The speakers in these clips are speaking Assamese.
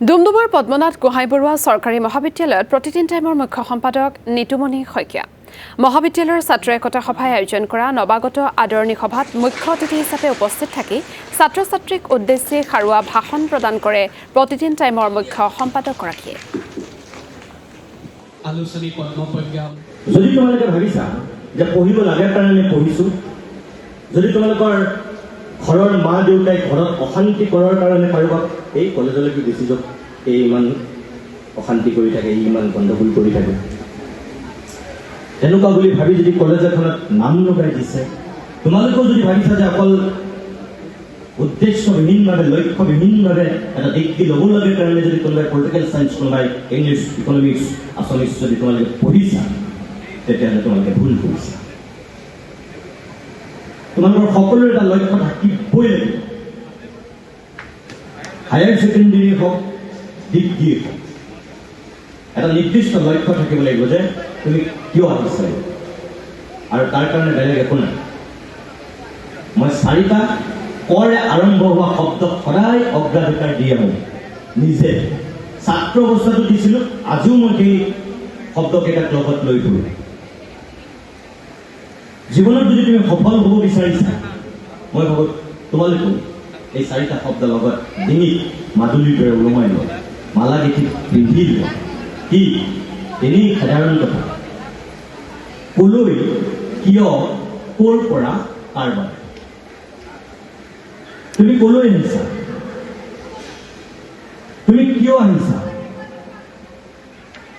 ডুমডুমাৰ পদ্মনাথ গোহাঁই বৰুৱা চৰকাৰী মহাবিদ্যালয়ত প্ৰতিদিন টাইমৰ মুখ্য সম্পাদক নিতুমণি শইকীয়া মহাবিদ্যালয়ৰ ছাত্ৰ একতা সভাই আয়োজন কৰা নৱাগত আদৰণি সভাত মুখ্য অতিথি হিচাপে উপস্থিত থাকি ছাত্ৰ ছাত্ৰীক উদ্দেশ্যি খাৰুৱা ভাষণ প্ৰদান কৰে প্ৰতিদিন টাইমৰ মুখ্য সম্পাদকগৰাকীয়ে। আলোচনী পদ্মপদ্যা যদি তোমালোকে ভাবিছা যে পঢ়িব লাগে কাৰণে পঢ়িছো, যদি তোমালোকৰ ঘৰৰ মা দেউতাই ঘৰত অশান্তি কৰাৰ কাৰণে কাৰোবাক এই কলেজলৈকে গুচি যাওক, এই ইমান অশান্তি কৰি থাকে, এই ইমান গণ্ডগোল কৰি থাকে, তেনেকুৱা বুলি ভাবি যদি কলেজ এখনত নাম লগাই দিছে, তোমালোকেও যদি ভাবিছা যে অকল উদ্দেশ্য বিভিন্নভাৱে লক্ষ্য বিভিন্নভাৱে এটা ডিগ্ৰী ল'ব লাগে কাৰণে যদি কোনোবাই পলিটিকেল চায়েন্স, কোনোবাই ইংলিছ, ইকনমিক্স, আছামিছ যদি তোমালোকে পঢ়িছা, তেতিয়াহ'লে তোমালোকে ভুল কৰিছা। তোমালোকৰ সকলোৰে এটা লক্ষ্য থাকিবই লাগিব। হায়াৰ ছেকেণ্ডেৰী হওক, ডিগ্ৰী হওক, এটা নিৰ্দিষ্ট লক্ষ্য থাকিব লাগিব যে তুমি কিয় আহিছা, আৰু তাৰ কাৰণে বেলেগ একো নাই। মই 4টা কৰে আৰম্ভ হোৱা শব্দ সদায় অগ্ৰাধিকাৰ দি আহোঁ। নিজে ছাত্ৰ অৱস্থাটো দিছিলোঁ, আজিও মই সেই শব্দকেইটাক লগত লৈ ফুৰোঁ। জীৱনত যদি তুমি সফল হ'ব বিচাৰিছা, মই ভাবোঁ তোমালোকে এই 4টা শব্দ লগত ডিঙিত মাদুলিৰ দৰে ওলমাই লোৱা, মালা গীতি পিন্ধি লোৱা। কি এনেই সাধাৰণ কথা, কলৈ, কিয়, ক'ৰ পৰা, কাৰ বাবে, তুমি কলৈ আহিছা, তুমি কিয় আহিছা,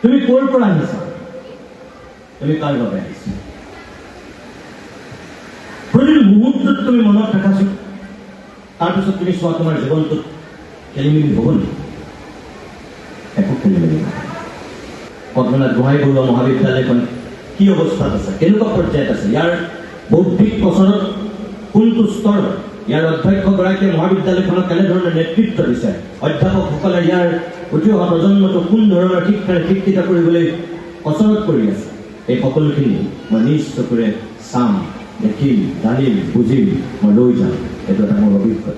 তুমি ক'ৰ পৰা আহিছা, তুমি কাৰ বাবে আহিছা। প্ৰতিটো মুহূৰ্তত তুমি মনত ৰাখাচোন, তাৰপিছত তুমি চোৱা তোমাৰ জীৱনটোত খেলিমেলি হ'ব নেকি? একো খেলিমেলি নহয়। পদ্মনাথ গোহাঁই বৰুৱা মহাবিদ্যালয়খন কি অৱস্থাত আছে, কেনেকুৱা পৰ্যায়ত আছে, ইয়াৰ বৌদ্ধিক প্ৰচাৰত কোনটো স্তৰত, ইয়াৰ অধ্যক্ষগৰাকীয়ে মহাবিদ্যালয়খনক কেনেধৰণৰ নেতৃত্ব দিছে, অধ্যাপকসকলে ইয়াৰ উঠি অহা প্ৰজন্মটোক কোন ধৰণৰ শিক্ষাৰে শিক্ষিত কৰিবলৈ কচৰত কৰি আছে, এই সকলোখিনি মই নিজ চকুৰে চাম, দেখিম, জানিম, বুজিম, মই লৈ যাম। এইটো এটা মোৰ অভিজ্ঞতা।